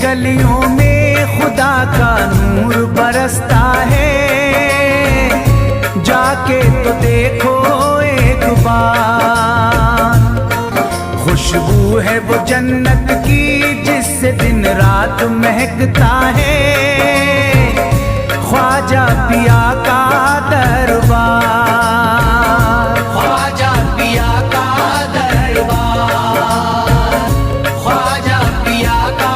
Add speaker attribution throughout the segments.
Speaker 1: गलियों में खुदा का नूर बरसता है। जाके तो देखो एक बार, खुशबू है वो जन्नत की जिससे दिन रात महकता है। ख्वाजा पिया का दरबार, ख्वाजा पिया का दरबार, ख्वाजा पिया का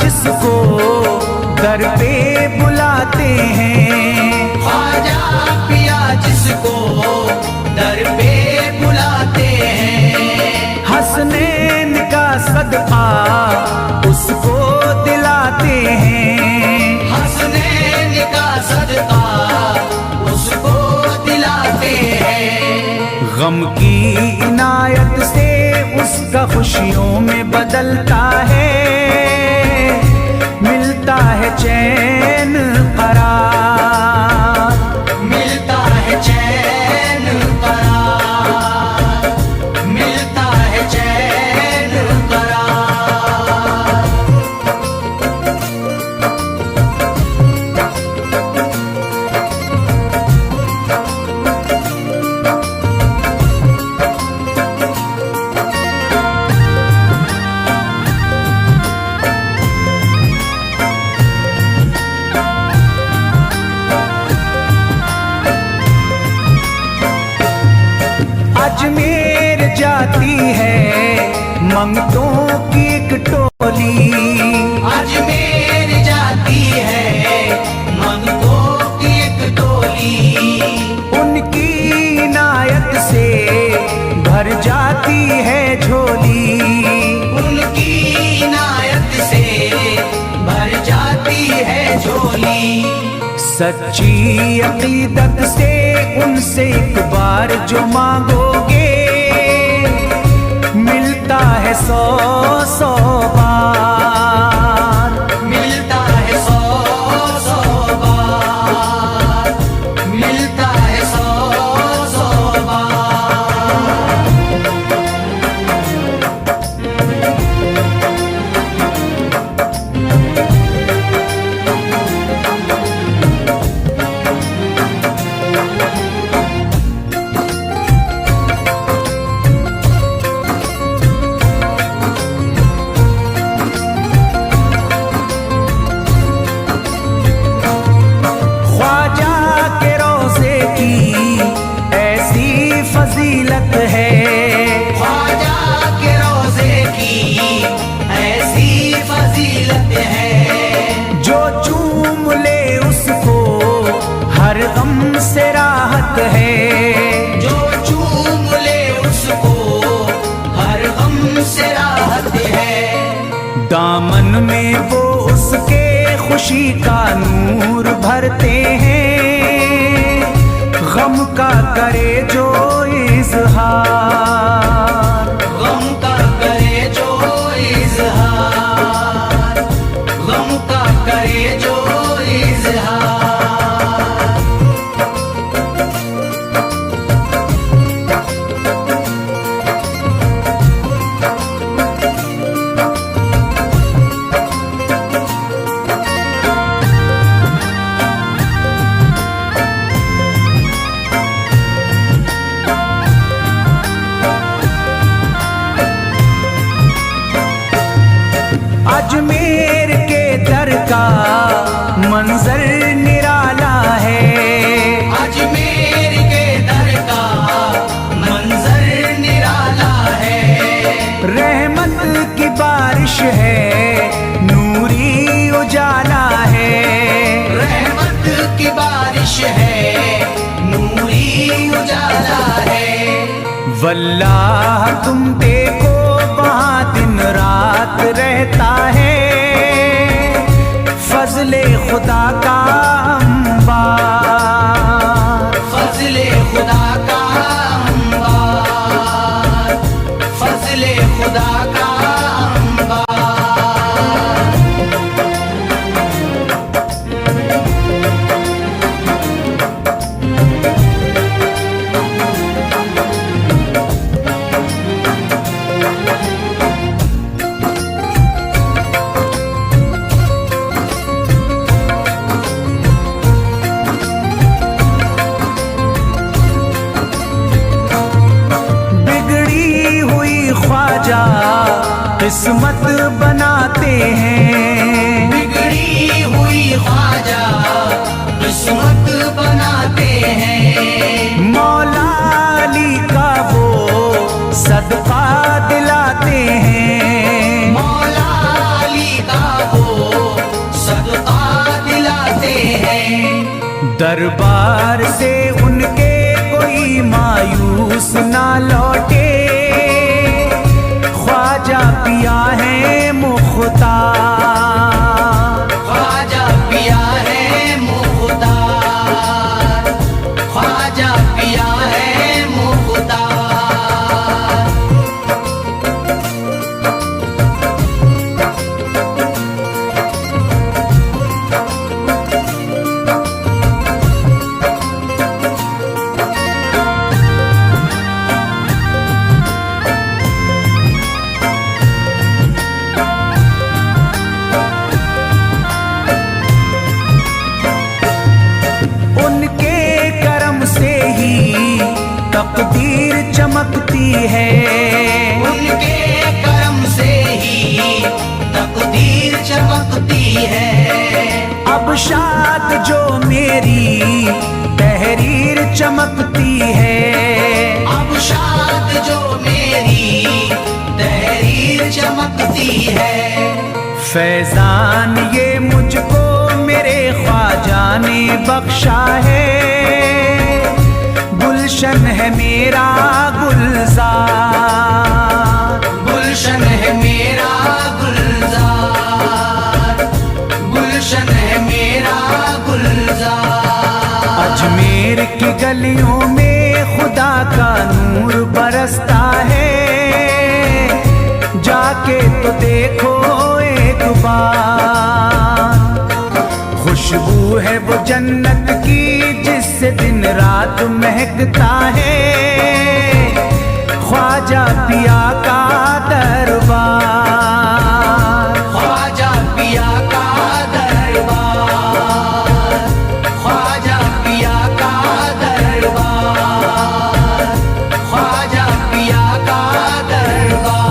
Speaker 1: जिसको दर पे बुलाते हैं, ख्वाजा पिया जिसको दर पे बुलाते हैं। हसनैन का सदका उसको दिलाते हैं, हसनैन का सदका उसको दिलाते हैं। गम की इनायत से उसका खुशियों में बदलता है। मिलता है चैन करार, मिलता है चैन करार, मिलता है चैन करार। अजमेर जाती है मंगतों की एक टोली, अजमेर जाती है मंगतों की एक टोली। उनकी इनायत से भर जाती है झोली, उनकी इनायत से भर जाती है झोली। सच्ची अकीदत से उनसे एक बार जो मांगोगे मिलता है 100 बार, मिलता है 100 बार, मिलता है 100 बार। फजीलत है ख्वाजा के रोज़े की ऐसी फजीलत है। जो चूम ले उसको हर गम से राहत है, जो चूम ले उसको हर गम से राहत है। दामन में वो उसके खुशी का नूर भरते हैं। गम का करे जो इज़हार, गम का करे जो इज़हार, गम का करे जो इज़हार। अजमेर के दर का मंजर निराला है, अजमेर के दर का मंजर निराला है। रहमत की बारिश है, नूरी उजाला है, रहमत की बारिश है, नूरी उजाला है। वल्लाह तुम देखो वहाँ दिन रात रहता है। फजले खुदा का अंबार,
Speaker 2: फजले खुदा का अंबार, फजले खुदा का अंबार।
Speaker 1: किस्मत बनाते हैं,
Speaker 2: बिगड़ी हुई ख्वाजा किस्मत बनाते हैं।
Speaker 1: मौला अली का वो सदका दिलाते हैं,
Speaker 2: मौला अली का वो सदका दिलाते हैं।
Speaker 1: दरबार से उनके कोई मायूस ना लौटे, ख्वाजा पिया है मुख्तार,
Speaker 2: ख्वाजा पिया है मुख्तार, ख्वाजा पिया है मुख्तार।
Speaker 1: तकदीर चमकती है,
Speaker 2: उनके करम से ही तकदीर चमकती है।
Speaker 1: अब शाद जो मेरी तहरीर चमकती है,
Speaker 2: अब शाद जो मेरी तहरीर चमकती है।
Speaker 1: फैजान ये मुझको मेरे ख्वाजा ने बख्शा है, गुलशन है मेरा गुलजार,
Speaker 2: गुलशन है मेरा गुलजार, गुलशन है मेरा गुलजार।
Speaker 1: अजमेर की गलियों में खुदा का नूर बरसता है, जाके तो देखो एक बार। खुशबू है वो जन्नत की जिससे दिन रात महकता है, ख्वाजा पिया का दरबार,
Speaker 2: ख्वाजा पिया का दरबार, ख्वाजा पिया का दरबार, ख्वाजा पिया का दरबार।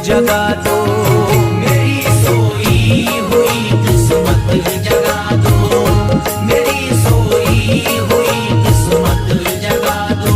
Speaker 1: जगा दो,
Speaker 2: मेरी सोई हुई किस्मत जगा दो, मेरी सोई हुई किस्मत जगा दो।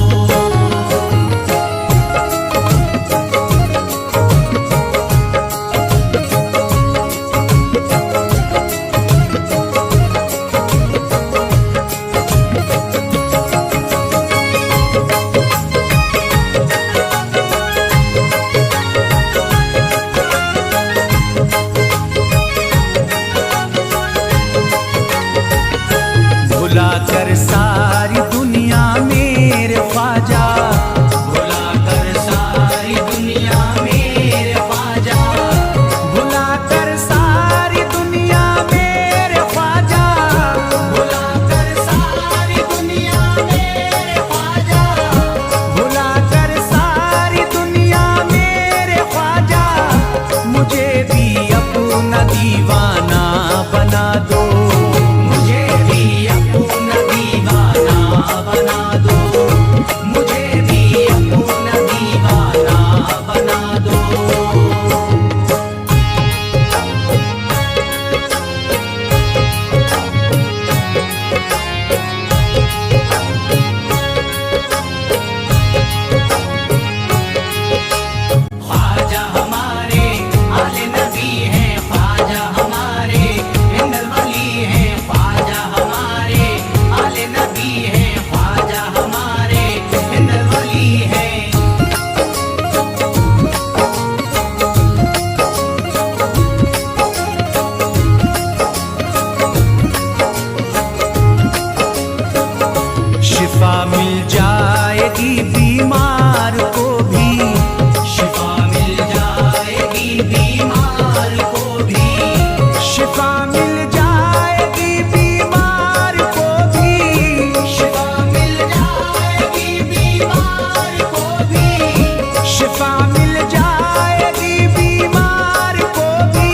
Speaker 1: शिफा मिल जाएगी बीमार को भी,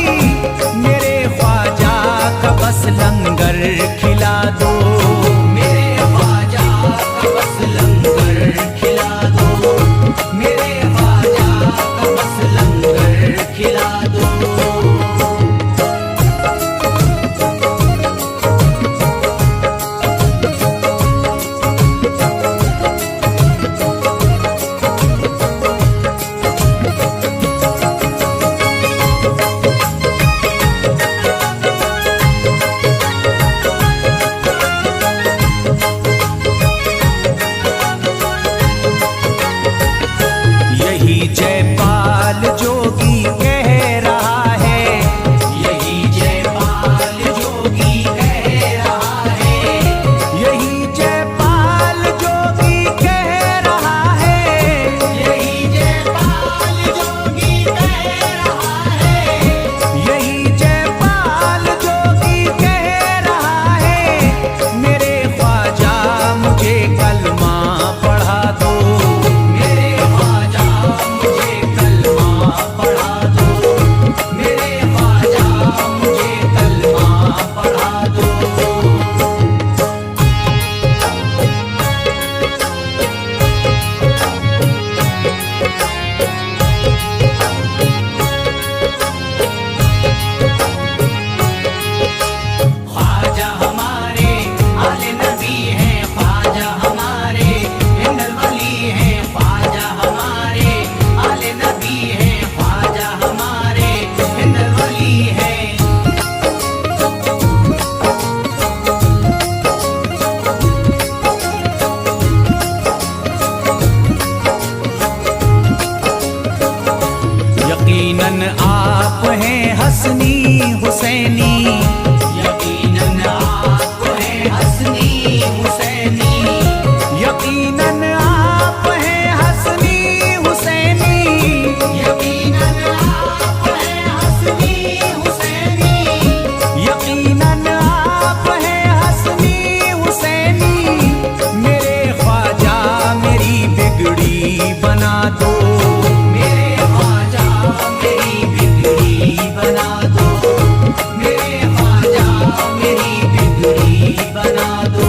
Speaker 1: मेरे ख्वाजा का बस लंगर खिला दो।
Speaker 2: मेरे ख्वाजा का बस लंगर खिला दो, मेरे ख्वाजा का बस लंगर खिला दो।
Speaker 1: यही जयपाल जोगी कह रहा है,
Speaker 2: यही जयपाल जोगी कह रहा है,
Speaker 1: यही जयपाल जोगी कह रहा है,
Speaker 2: यही जयपाल जोगी कह रहा है,
Speaker 1: यही जयपाल जोगी कह रहा है। मेरे ख्वाजा मुझे कलमा पढ़ा दो,
Speaker 2: मेरे ख्वाजा मुझे कलमा पढ़ा दो, मेरे ख्वाजा मुझे कलमा पढ़ा दो। ख्वाजा हमारे आले नबी हैं, ख्वाजा हमारे हिंदल वली हैं, ख्वाजा हमारे आले नबी हैं, ख्वाजा हमारे हिंदल वली हैं।
Speaker 1: यकीनन आप हैं हसनी हुसैनी,
Speaker 2: यकीनन आप हैं हसनी हुसैनी,
Speaker 1: यकीनन आप हैं हसनी हुसैनी,
Speaker 2: यकीनन आप हैं हसनी हुसैनी,
Speaker 1: यकीनन आप हैं हसनी हुसैनी। मेरे ख्वाजा मेरी बिगड़ी बना दो,
Speaker 2: मेरे ख्वाजा मेरी बिगड़ी बना दो, मेरे ख्वाजा मेरी बिगड़ी बना दो।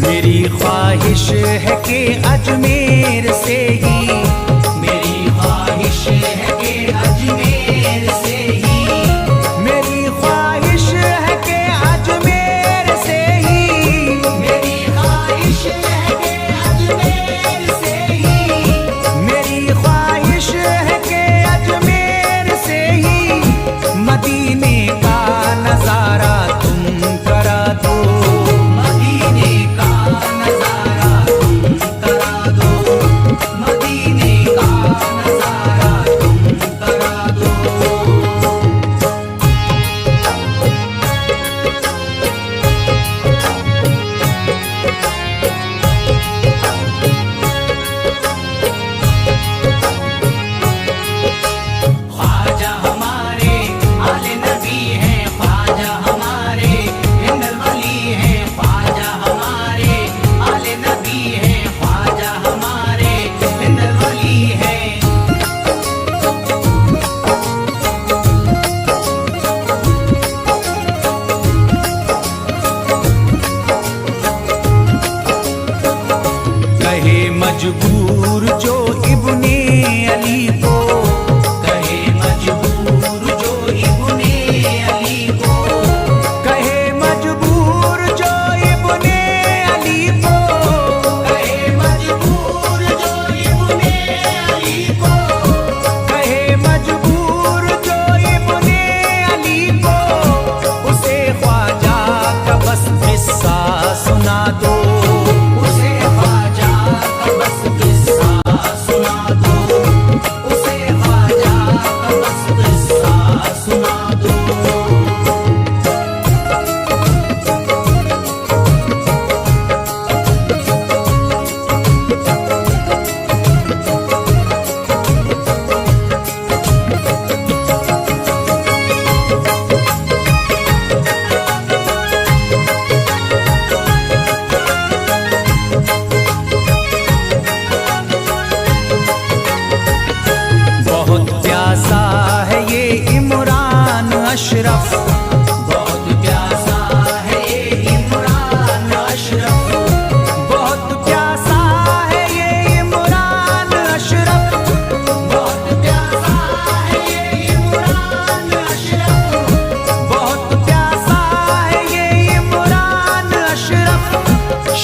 Speaker 1: मेरी ख्वाहिश है कि अजमेर से ही,
Speaker 2: मेरी ख्वाहिश है कि अजमेर से ही,
Speaker 1: मेरी ख्वाहिश है कि अजमेर से ही,
Speaker 2: मेरी ख्वाहिश है कि अजमेर से ही,
Speaker 1: मेरी ख्वाहिश है कि अजमेर से ही मदीने का नजारा तुम करा दो,
Speaker 2: मदीने का नजारा तुम करा दो, मदीने
Speaker 1: अशरफ।
Speaker 2: बहुत प्यासा है ये इमरान अशरफ,
Speaker 1: बहुत प्यासा है ये इमरान अशरफ।
Speaker 2: बहुत प्यासा है ये इमरान अशरफ,
Speaker 1: बहुत प्यासा है ये इमरान अशरफ।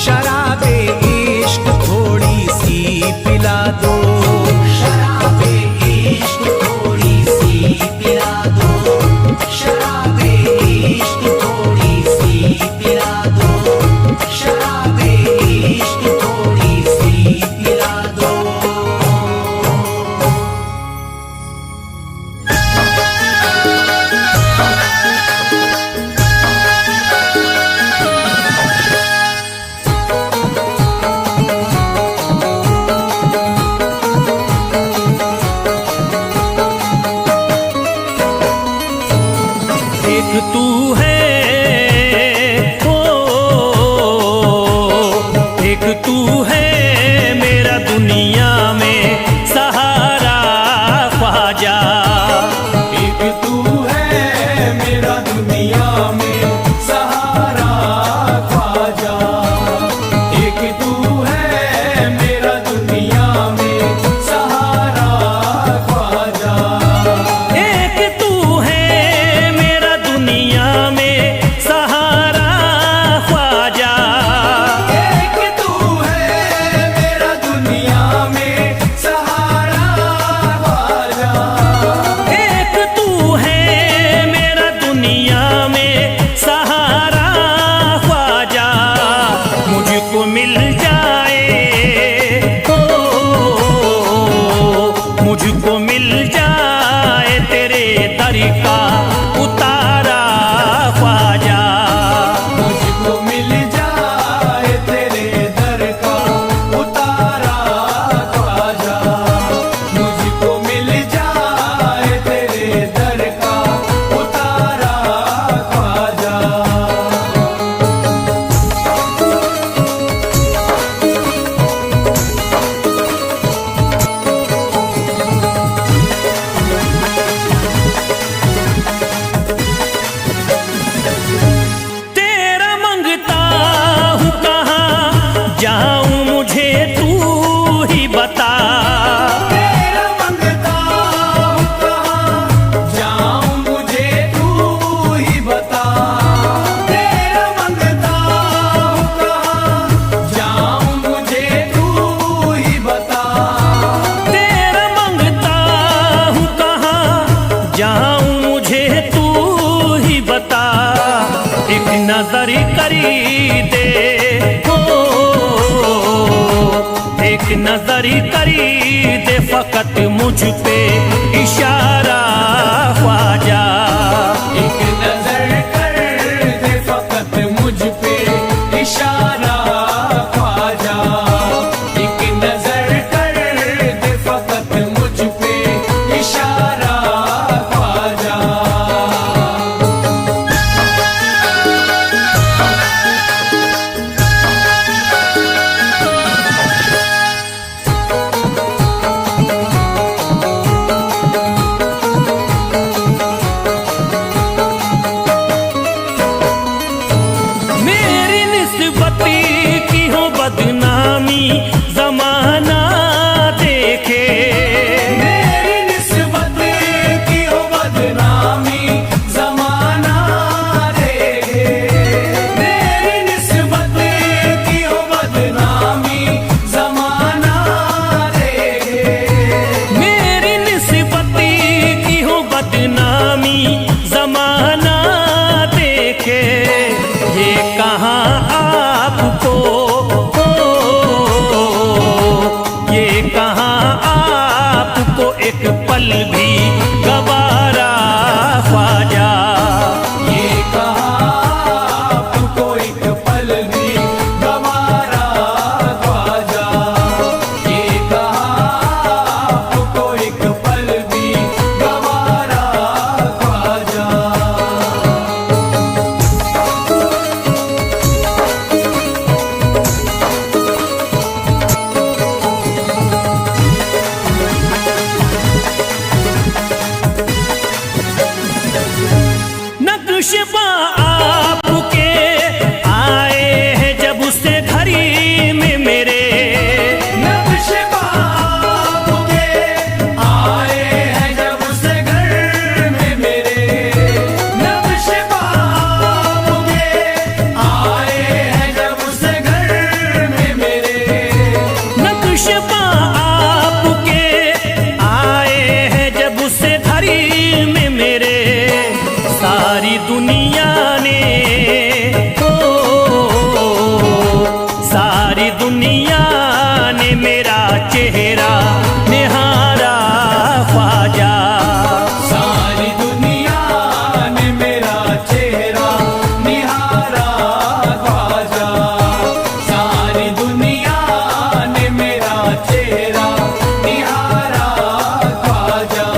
Speaker 1: शराबे इश्क थोड़ी सी पिला दो,
Speaker 2: शराबे इश्क थोड़ी सी पिला दो, शराबे इश्क थोड़ी सी पिला दो, शराबे इश्क थोड़ी सी पिला दो।
Speaker 3: एक तू है ओ, एक तू है मेरा दुनिया में सहारा ख्वाजा।
Speaker 1: एक तू है मेरा दुनिया में सहारा ख्वाजा। एक तू है मेरा दुनिया में सहारा ख्वाजा।
Speaker 3: एक तू है मेरा दुनिया में सहारा ख्वाजा।
Speaker 1: एक तू है मेरा दुनिया में सहारा ख्वाजा।
Speaker 3: एक तू है मेरा दुनिया में सहारा ख्वाजा। मुझको मिल जाए ओ, मुझको मिल जाए तेरे दर का उतारा ख्वाजा।
Speaker 1: मुझको मिल जाए तेरे दर का उतारा ख्वाजा। मुझको मिल जाए तेरे दर का उतारा ख्वाजा।
Speaker 3: तेरा मंगता हूँ कहाँ जाऊँ मुझे तू ही बता।
Speaker 1: तेरा मंगता हूँ कहाँ जाऊँ मुझे तू ही बता। तेरा मंगता हूँ कहाँ जाऊँ मुझे तू ही बता।
Speaker 3: तेरा मंगता हूँ कहाँ जाऊँ मुझे तू ही बता। एक नजर करी दे हो, एक नजर करी दे फकत मुझ पे इशारा ख्वाजा।
Speaker 1: एक नजर कर दे फकत मुझ पे इशारा ख्वाजा। एक नजर कर दे फकत मुझ पे इशारा ख्वाजा।
Speaker 3: मेरी निस्बती की हो बदनामी जमाना देखे।
Speaker 1: मेरी निस्बत की हो बदनामी जमाना देखे। मेरी निस्बत की हो बदनामी जमाना देखे।
Speaker 3: मेरी निस्बती की हो बदनामी जमाना देखे। ये कहाँ आपको ये कहाँ आपको एक पल भी गवारा ख्वाजा।
Speaker 1: ये कहाँ आपको एक पल भी गवारा ख्वाजा। ये कहाँ आपको एक पल भी गवारा ख्वाजा।
Speaker 3: नक्शबा आपके आए हैं जब से घड़ी में मेरे,
Speaker 1: नक्शबा आपके आए हैं जब से घर में मेरे, नक्शबा आपके आए हैं जब से घर में मेरे,
Speaker 3: नक्शबा आपके आए हैं जब से घड़ी में मेरे। सारी दुनिया ने सारी दुनिया ने मेरा चेहरा निहारा ख्वाजा,
Speaker 1: सारी दुनिया ने मेरा चेहरा निहारा ख्वाजा, सारी दुनिया ने मेरा चेहरा निहारा ख्वाजा।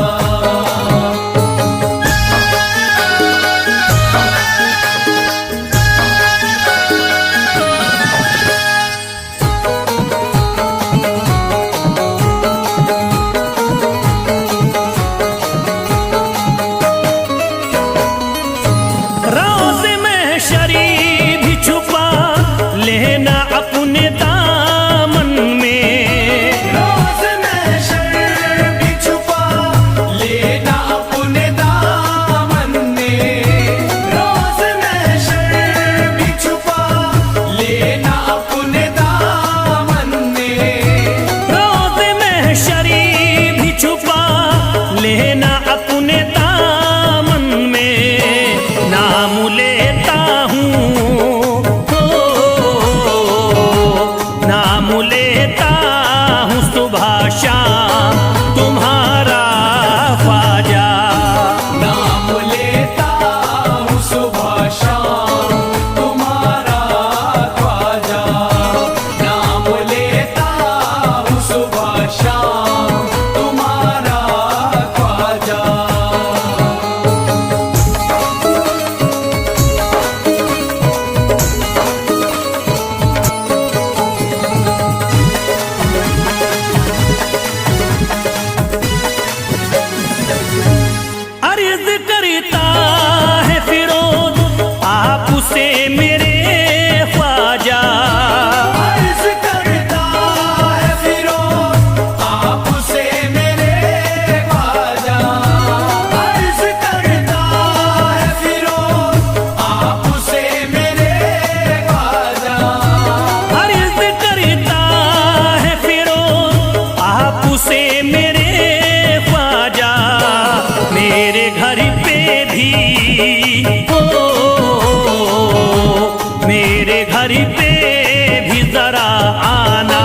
Speaker 3: रोज़ महशरी भी छुपा लेना अपने दामन में,
Speaker 1: रोज़ महशर भी छुपा लेना अपने दामन में, रोज़ महशर भी छुपा लेना अपने दामन में,
Speaker 3: रोज़ महशरी भी छुपा लेना अपने दामन में। नाम लेता हूँ नाम लेता हूँ सुबह शाम तुम्हारा ख्वाजा,
Speaker 1: नाम लेता हूँ सुबह शाम तुम्हारा ख्वाजा, नाम लेता हूँ सुबह शाम तुम्हारा ख्वाजा।
Speaker 3: अर्ज करता है फिरोज आपसे मेरे ख्वाजा,
Speaker 1: अर्ज करता है फिरोज आपसे मेरे ख्वाजा, अर्ज करता है फिरोज आपसे मेरे ख्वाजा,
Speaker 3: अर्ज करता है फिरोज आपसे मेरे ख्वाजा। मेरे घर पे भी मेरे घर पे भी जरा आना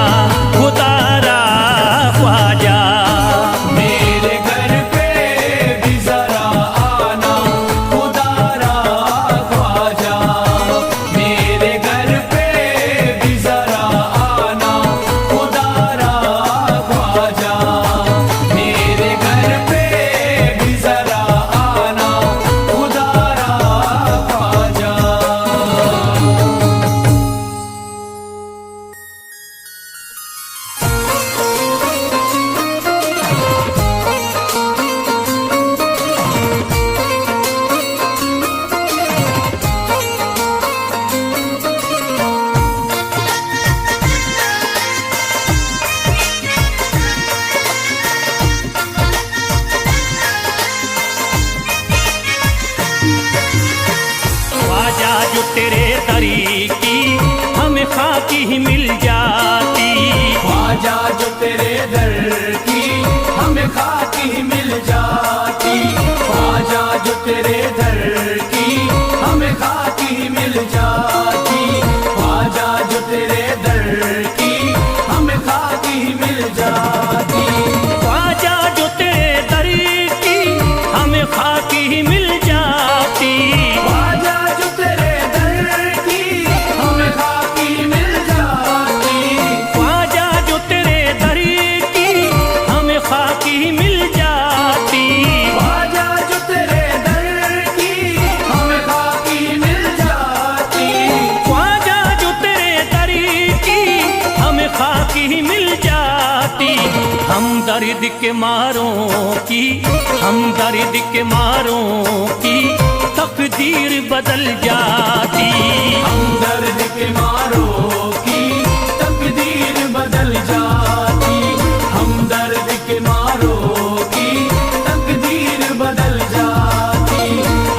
Speaker 3: खुदारा ख्वाजा,
Speaker 1: मेरे घर पे भी जरा आना खुदारा ख्वाजा, मेरे घर पे भी जरा आना खुदारा ख्वाजा, मेरे घर पे भी जरा आना खुदारा ख्वाजा।
Speaker 3: ख्वाजा जो तेरे दरी की हमें खाकी ही मिल जाती,
Speaker 1: ख्वाजा जो तेरे दर की हमें खाकी ही मिल जाती, ख्वाजा जो तेरे दर की हमें खाकी ही मिल जाती, ख्वाजा जो तेरे दर की हमें खाकी ही मिल जाती,
Speaker 3: ख्वाजा जो तेरे दर की हमें खाकी ही मिल जाती।
Speaker 1: ख्वाजा जो तेरे दर की हमें खाकी मिल जाती,
Speaker 3: ख्वाजा जो तेरे दर की हमें खाकी ही मिल जाती।
Speaker 1: ख्वाजा जो तेरे दर की हमें खाकी मिल जाती,
Speaker 3: ख्वाजा जो तेरे दर की हमें खाकी ही मिल जाती। हम दर्द के मारों की हम दर्द के मारों की तकदीर तकदीर बदल जाती।
Speaker 1: हमदर्द के मारों की तकदीर बदल जाती, हमदर्द के मारों की तकदीर बदल जाती,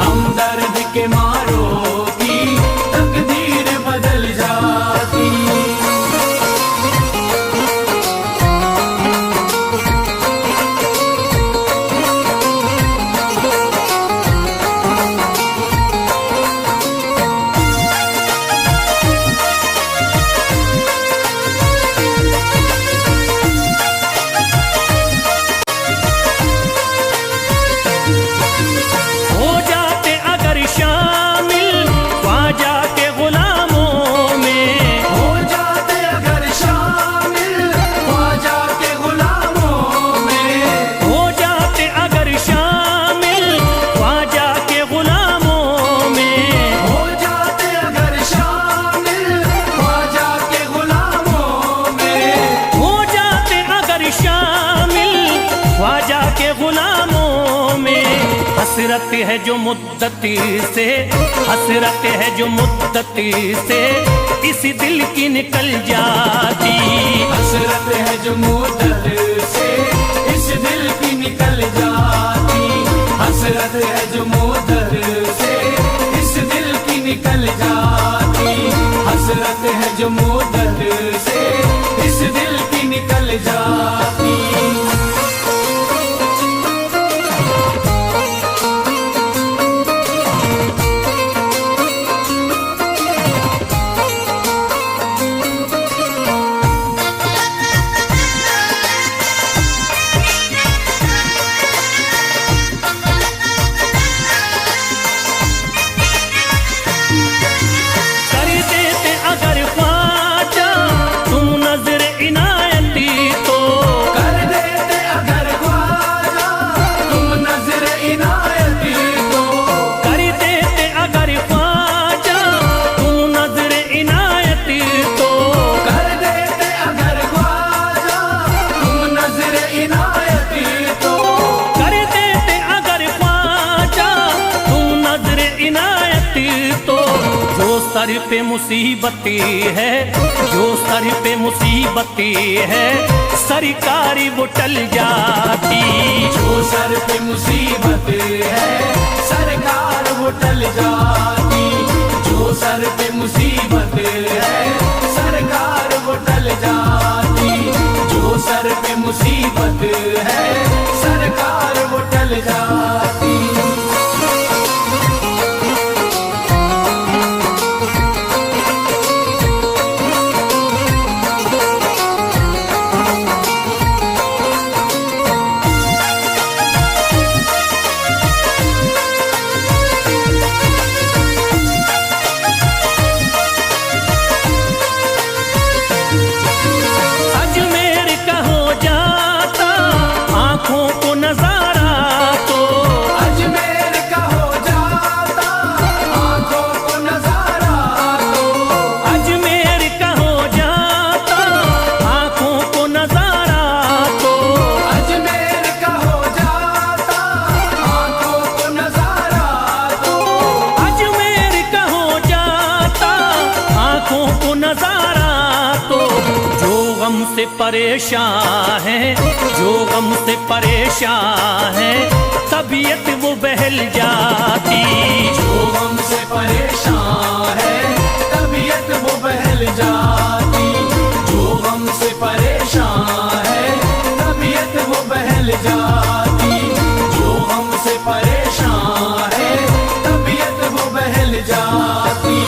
Speaker 1: हमदर्द के मारों की तकदीर बदल जाती।
Speaker 3: हो जाते अगर शामिल ख्वाजा के गुलामों में,
Speaker 1: हो जाते अगर शामिल ख्वाजा के गुलामों में,
Speaker 3: हो जाते अगर शामिल ख्वाजा के गुलामों में,
Speaker 1: हो जाते अगर शामिल ख्वाजा के गुलामों में,
Speaker 3: हो जाते अगर शामिल ख्वाजा के गुलामों में। हसरत है जो मुद्दती से, हसरत है जो मुद्दती से इस दिल की निकल जाती।
Speaker 1: हसरत है जो मुद्दत से इस दिल की निकल जाती, हसरत है जो मुद्दत से इस दिल की निकल जाती, हसरत है जो मुद्दत से इस दिल की निकल जाती।
Speaker 3: कर देते अगर ख्वाजा तुम नजर इनायती तो,
Speaker 1: कर देते अगर ख्वाजा तुम नजर इनायती तो,
Speaker 3: कर देते अगर ख्वाजा तुम नजर इनायती तो,
Speaker 1: कर देते अगर ख्वाजा तुम नजर इनायती तो,
Speaker 3: कर देते अगर ख्वाजा तुम नजर इनायती तो। जो सर पे मुसीबती है, जो सर पे मुसीबती है सरकारी वो टल जाती।
Speaker 1: जो सर पे मुसीबत है सरकार वो टल जाती, जो सर पे मुसीबत है सरकार वो टल जाती, जो सर पे मुसीबत है सरकार वो टल जाती।
Speaker 3: अजमेर का हो जाता आंखों को नजारा तो,
Speaker 1: अजमेर का हो जाता आंखों को नजारा तो,
Speaker 3: अजमेर का हो जाता आंखों को नजारा तो,
Speaker 1: अजमेर का हो जाता आंखों को नजारा तो,
Speaker 3: अजमेर का हो जाता आंखों को नजारा तो। जो गम से परेशान है, जो गम से परेशान है तबीयत वो बहल जाती।
Speaker 1: जो हमसे परेशान है तबीयत वो बहल जाती, जो हमसे परेशान है तबीयत वो बहल जाती, जो हमसे परेशान है तबीयत वो बहल जाती।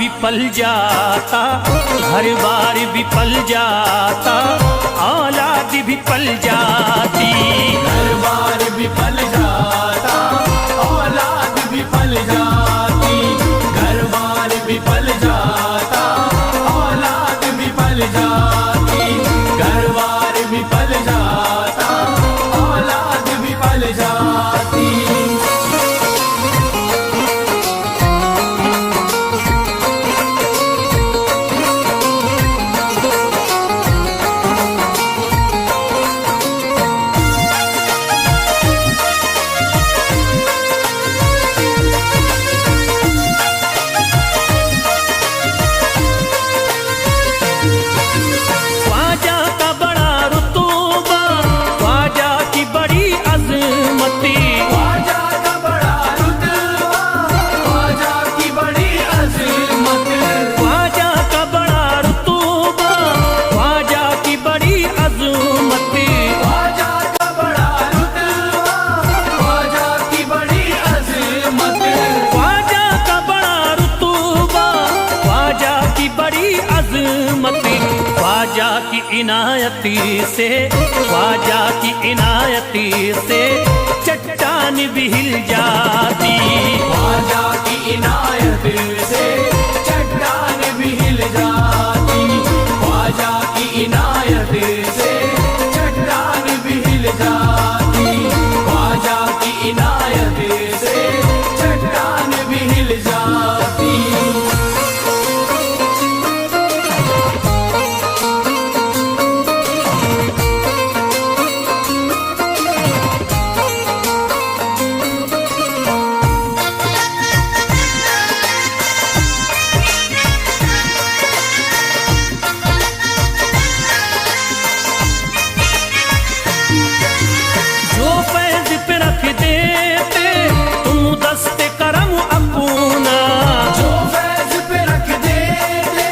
Speaker 3: विफल जाता, घर बार विफल जाता, औलाद विफल जाती।
Speaker 1: घर बार विफल जाता, औलाद विफल जाती। घर बार विफल जाता, औलाद विफल जाती। घर बार विफल जाता, औलाद विफल जाती।
Speaker 3: ख्वाजा का बड़ा रुतबा, ख्वाजा की बड़ी अजमती।
Speaker 1: ख्वाजा का बड़ा रुतबा, ख्वाजा की बड़ी अज़मत।
Speaker 3: ख्वाजा का बड़ा रुतबा, ख्वाजा की बड़ी अजमती।
Speaker 1: ख्वाजा का बड़ा रुतबा, ख्वाजा की बड़ी अज़मत।
Speaker 3: ख्वाजा का बड़ा रुतबा, ख्वाजा की बड़ी अजमती। ख्वाजा की इनायती से, ख्वाजा की इनायती से चट्टान भी हिल जाती।
Speaker 1: ख्वाजा की इनायत से चट्टान भी हिल जाती। ख्वाजा की इनायत से चट्टान भी हिल जाती। ख्वाजा की इनायत से चट्टान भी हिल जाती।
Speaker 3: जो फैज पे रख देते तुम दस्ते करम अपना।
Speaker 1: जो फैज पे रख देते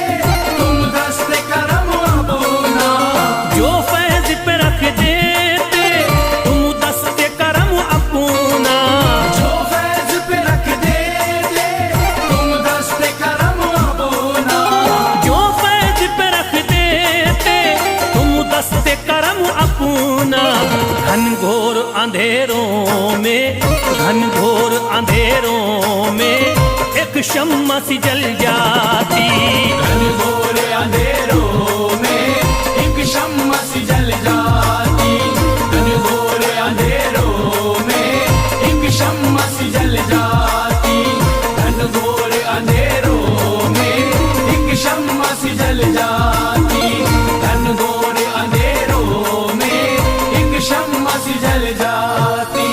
Speaker 1: तुम दस्ते करम अपना।
Speaker 3: जो फैज पे रख देते तुम दस्ते करम अपना।
Speaker 1: जो फैज पे रख देते तुम दस्ते करम अपना।
Speaker 3: जो फैज पे रख देते तुम दस्ते करम अपना। घनघोर अंधेरों में, घनघोर अंधेरों में एक शम्मा सी जल जाती।
Speaker 1: घनघोर अंधेरों में एक शम्मा सी जल जाती। घनघोर अंधेरों में एक शम्मा सी जल जाती। घनघोर अंधेरों में एक शम्मा सी जल जाती। घनघोर अंधेरों में एक शम्मा सी जल जाती।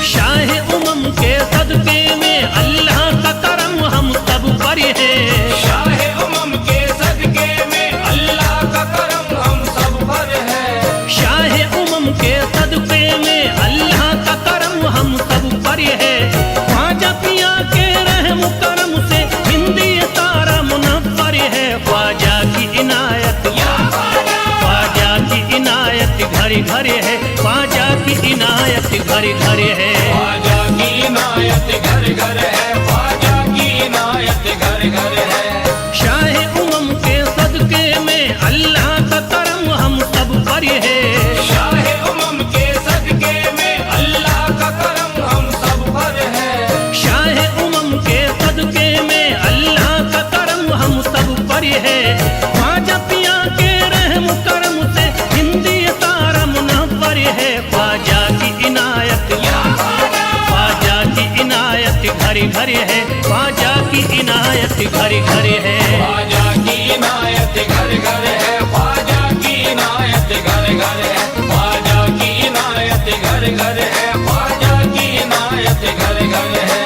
Speaker 3: शाह उमम के सदके में अल्लाह का करम हम सब पर है।
Speaker 1: शाह उमम के सदके में अल्लाह का करम हम सब पर है।
Speaker 3: शाह उमम के सदके में अल्लाह का करम हम सब पर है। ख्वाजा पिया के रहम करम से हिंदी तारा मुनव्वर है। ख्वाजा की इनायत, ख्वाजा की इनायत घर घर है। ख्वाजा की इनायत घर घर है।
Speaker 1: ख्वाजा की इनायत घर घर है। ख्वाजा की इनायत घर घर है।
Speaker 3: शाह उमम के सदके में अल्लाह का करम हम सब पर है।
Speaker 1: शाह उमम के सदके में अल्लाह का करम हम सब पर है।
Speaker 3: शाह उमम के सदके में अल्लाह का करम हम सब पर है। ख्वाजा पिया के रहम करम से हिंदी तारा मुनव्वर है। ख्वाजा की इनायत, ख्वाजा की इनायत घर घर है। ख्वाजा की इनायत घर घर है।
Speaker 1: ख्वाजा की इनायत घर घर है। ख्वाजा की इनायत घर घर है। ख्वाजा की इनायत घर घर है। ख्वाजा की इनायत घर घर है।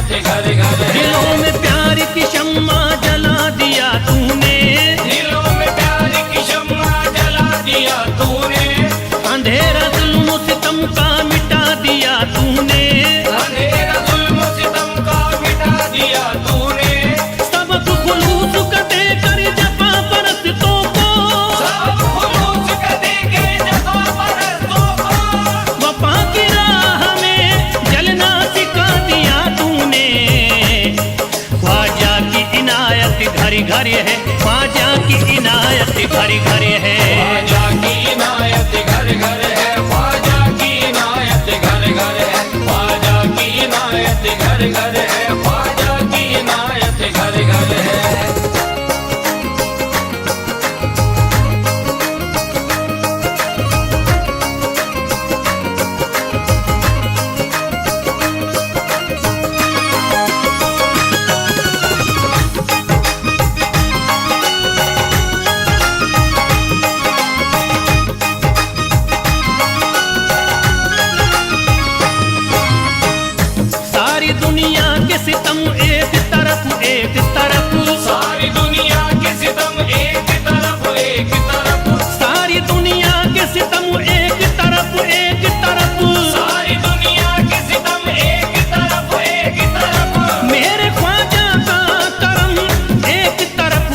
Speaker 1: इनायत घर घर है।
Speaker 3: दिलों में प्यार की शम्मा जला दिया तूने,
Speaker 1: दिलों में प्यार की शम्मा जला दिया तूने,
Speaker 3: अंधेरा जुल्म सितम का मिटा दिया तूने,
Speaker 1: अंधेरा जुल्म सितम का मिटा दिया तूने,
Speaker 3: सबक खुलूस का देकर जफा परस्तों को,
Speaker 1: सब खुलूस का देके जफा परस्तों को,
Speaker 3: वफा की राह में जलना सिखा दिया तूने। ख्वाजा की इनायत घर घर है, ख्वाजा की इनायत घर घर है।
Speaker 1: ख्वाजा की इनायत घर घर है, ख्वाजा की इनायत घर घर है, ख्वाजा की इनायत घर घर है, ख्वाजा की इनायत
Speaker 3: एक तरफ एक तरफ,
Speaker 1: सारी दुनिया के सितम एक तरफ एक तरफ,
Speaker 3: सारी दुनिया के सितम एक तरफ एक तरफ,
Speaker 1: सारी दुनिया के सितम एक तरफ एक तरफ,
Speaker 3: मेरे ख्वाजा का करम एक तरफ,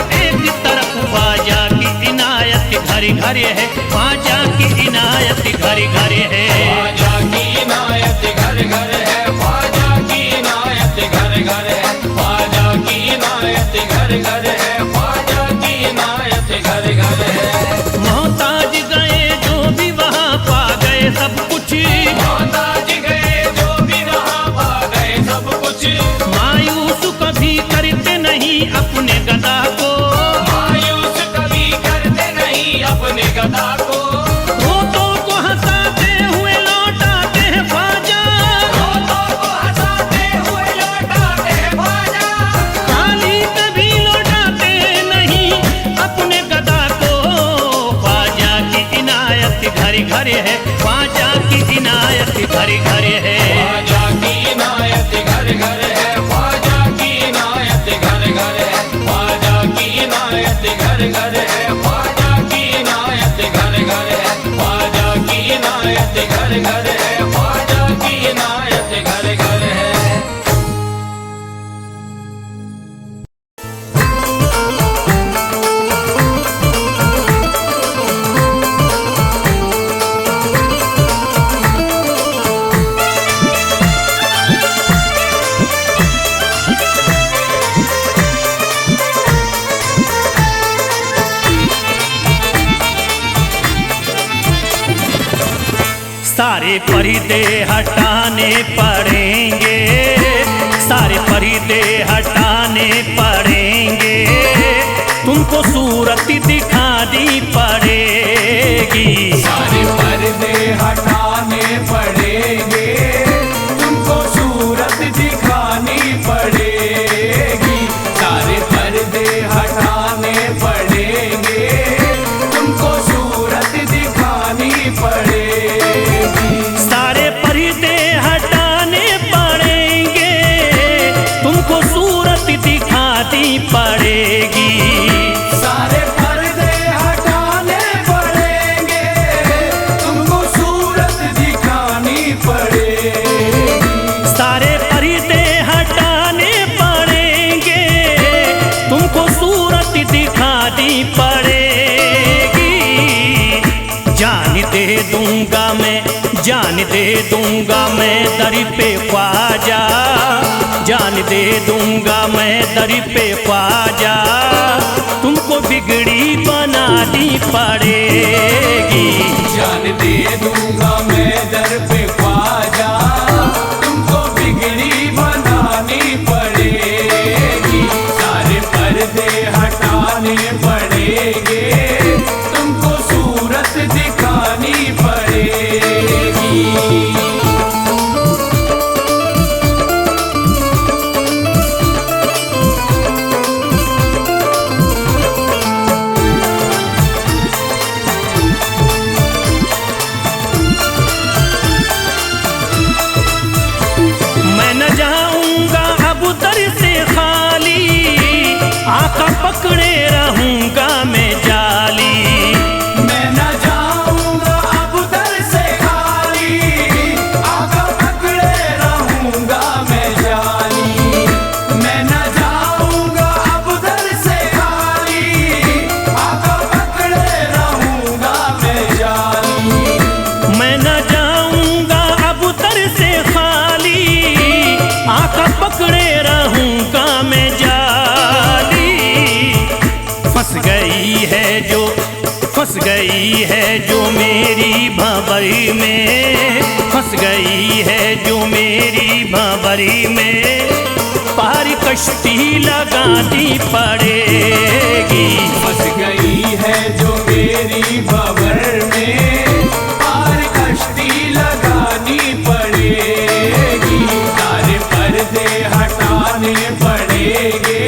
Speaker 3: ख्वाजा की इनायत घर घर है, ख्वाजा की इनायत घर घर है।
Speaker 1: ख्वाजा की इनायत घर घर है, ख्वाजा की इनायत घर घर है, ख्वाजा की इनायत घर घर है, ख्वाजा की इनायत घर घर है।
Speaker 3: मोहताज गए जो भी वहाँ पा गए सब कुछ,
Speaker 1: मोहताज गए जो भी वहाँ पा गए सब कुछ,
Speaker 3: मायूस कभी करते नहीं अपने गदा को,
Speaker 1: मायूस कभी करते नहीं अपने गदा को,
Speaker 3: रोतों को हंसाते हुए लौटाते हैं ख्वाजा,
Speaker 1: रोतों को हंसाते हुए लौटाते हैं ख्वाजा,
Speaker 3: खाली कभी लौटाते नहीं अपने गदा को, ख्वाजा की इनायत घर घर है, ख्वाजा की इनायत घर घर है।
Speaker 1: ख्वाजा की इनायत घर घर है, ख्वाजा की इनायत घर घर है, ख्वाजा की इनायत घर घर है, ख्वाजा की इनायत घर घर है, ख्वाजा की इनायत घर घर है, ख्वाजा की इनायत घर घर है।
Speaker 3: सारे पर्दे हटाने पड़ेंगे, सारे पर्दे हटाने पड़ेंगे, तुमको सूरत दिखानी पड़ेगी,
Speaker 1: सारे पर्दे हटाने पड़ेंगे, तुमको सूरत दिखानी पड़ेगी, सारे पर्दे हटाने पड़ेंगे, तुमको सूरत दिखानी पड़ेगी,
Speaker 3: सारे पर्दे हटाने पड़ेंगे, तुमको सूरत दिखानी पड़ेगी,
Speaker 1: सारे पर्दे हटाने पड़ेंगे, तुमको सूरत दिखानी पड़ेगी,
Speaker 3: सारे पर्दे हटाने पड़ेंगे, तुमको सूरत दिखानी पड़ेगी, जान दे दूंगा मैं, जान दे दूंगा मैं दर पे ख्वाजा, जान दे दूंगा मैं दर पे ख्वाजा, तुमको बिगड़ी बनानी पड़ेगी,
Speaker 1: जान दे दूंगा मैं दर पे ख्वाजा, तुमको बिगड़ी बनानी पड़ेगी, सारे पर्दे हटाने पड़ेंगे, तुमको सूरत दिखानी पड़ेगी।
Speaker 3: मैं न जाऊंगा अब दर से खाली, आका पकड़े रहूंगा मैं जाली,
Speaker 1: मैं न जाऊंगा अब दर से खाली, आका पकड़े रहूंगा मैं जाली, मैं न जाऊंगा अब दर से खाली, आका पकड़े रहूंगा मैं जाली,
Speaker 3: मैं न जाऊंगा अब दर से खाली, आका पकड़े रहूंगा मैं जाली, फंस गई है जो, फंस गई है जो मेरी भंवरी में, फंस गई है जो मेरी भंवरी में, पार कश्ती लगानी पड़ेगी,
Speaker 1: फंस गई है जो मेरी भंवर में, पार कश्ती लगानी पड़ेगी, सारे पर्दे हटाने पड़ेंगे,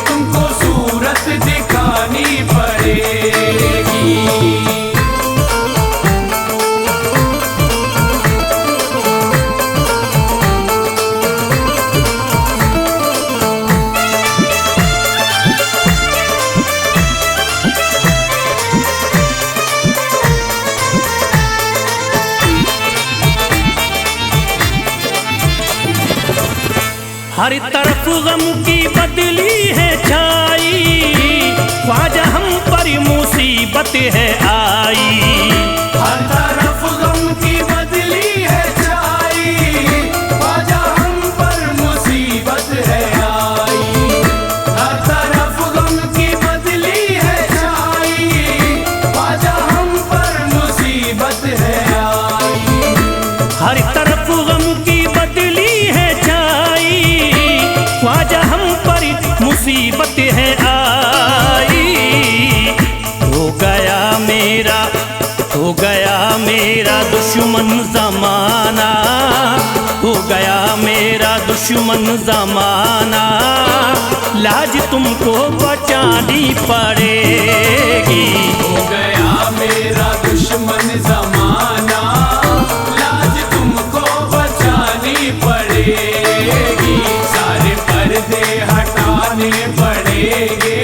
Speaker 1: तुमको सूरत दिखानी पड़ेगी।
Speaker 3: हर तरफ गम की बदली है छाई, ख्वाजा हम पर मुसीबत है आई।
Speaker 1: हर तरफ गम की बदली है छाई, ख्वाजा हम पर मुसीबत है आई। हर तरफ गम की बदली है छाई, ख्वाजा हम पर मुसीबत है आई।
Speaker 3: हर तरफ गम की बदली है छाई, ख्वाजा हम पर मुसीबत है आई। हो गया मेरा दुश्मन जमाना, हो गया मेरा दुश्मन जमाना, लाज तुमको बचानी पड़ेगी।
Speaker 1: हो गया मेरा दुश्मन जमाना, लाज तुमको बचानी पड़ेगी। सारे पर्दे हटाने पड़ेंगे,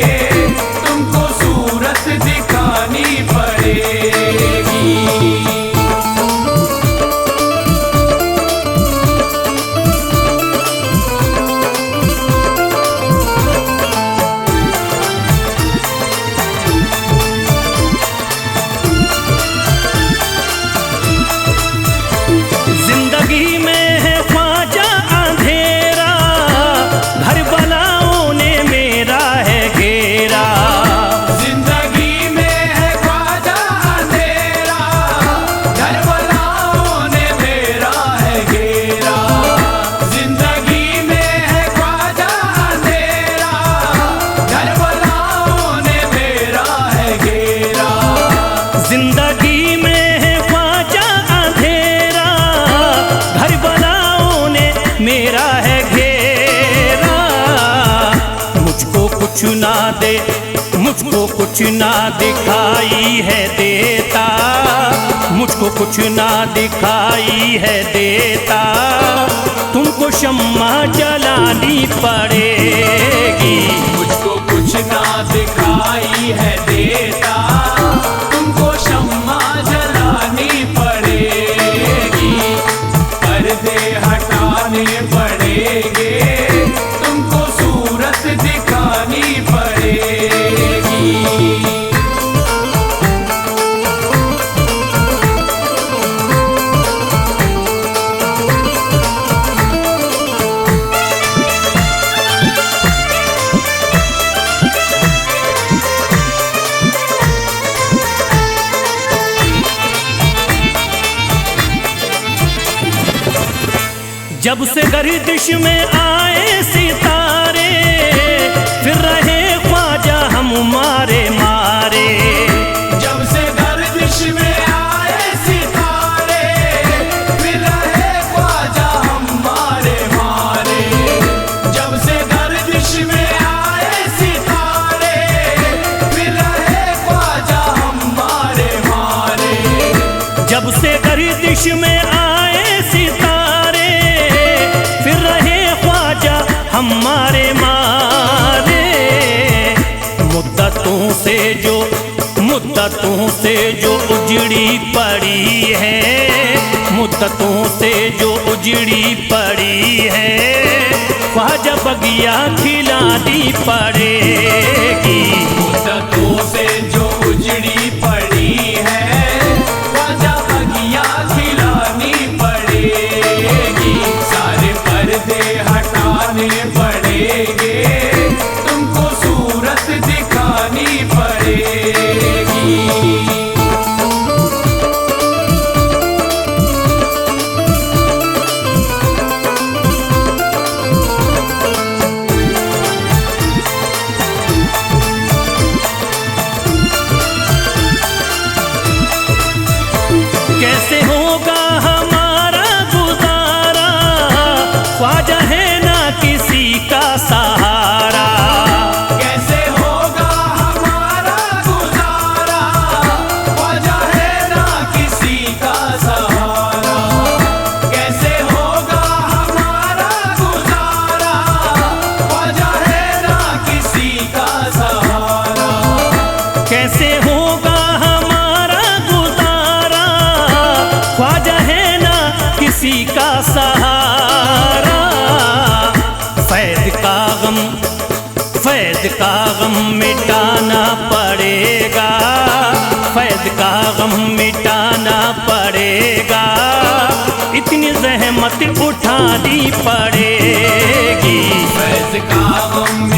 Speaker 1: तुमको सूरत दिखानी पड़ेगी।
Speaker 3: जिंदगी में है ख्वाजा अंधेरा, घर बलाओं ने मेरा है घेरा।
Speaker 1: जिंदगी में है ख्वाजा अंधेरा, घर बलाओं ने मेरा है घेरा। जिंदगी में है ख्वाजा अंधेरा, घर बलाओं ने मेरा है घेरा।
Speaker 3: जिंदगी में है ख्वाजा अंधेरा, घर बलाओं ने मेरा है घेरा। मुझको कुछ ना दे, मुझको कुछ ना दिखाई है देता, मुझको कुछ ना दिखाई है देता, तुमको शम्मा जलानी पड़ेगी।
Speaker 1: मुझको कुछ ना दिखाई है देता, तुमको शम्मा जलानी पड़ेगी। पर्दे हटाने पड़ेंगे, तुमको सूरत दिखानी पड़ेगी।
Speaker 3: जब से गर्दिश में आए सितारे, फिर रहे ख्वाजा हम मारे मारे।
Speaker 1: जब से गर्दिश में आए सितारे, फिर रहे ख्वाजा हम मारे मारे। जब से गर्दिश में आए सितारे, फिर रहे ख्वाजा हम मारे मारे।
Speaker 3: जब से गर्दिश में आए सितारे, फिर रहे ख्वाजा हमारे मारे। मुद्दतों से जो उजड़ी पड़ी है, मुद्दतों से जो उजड़ी पड़ी है, ख्वाजा बगिया खिलानी पड़ेगी।
Speaker 1: मुद्दतों से जो उजड़ी पड़ी है, ख्वाजा बगिया खिलानी पड़ेगी। सारे पर्दे हटाने पड़ेंगे, तुमको सूरत दिखानी पड़ेगी।
Speaker 3: कैसे होगा हमारा गुजारा, ख्वाजा है ना किसी का सहारा।
Speaker 1: कैसे होगा हमारा गुजारा,
Speaker 3: फैज़ का गम मिटाना पड़ेगा, फैज़ का गम मिटाना पड़ेगा, इतनी ज़हमत उठानी पड़ेगी।
Speaker 1: फैज़ का गम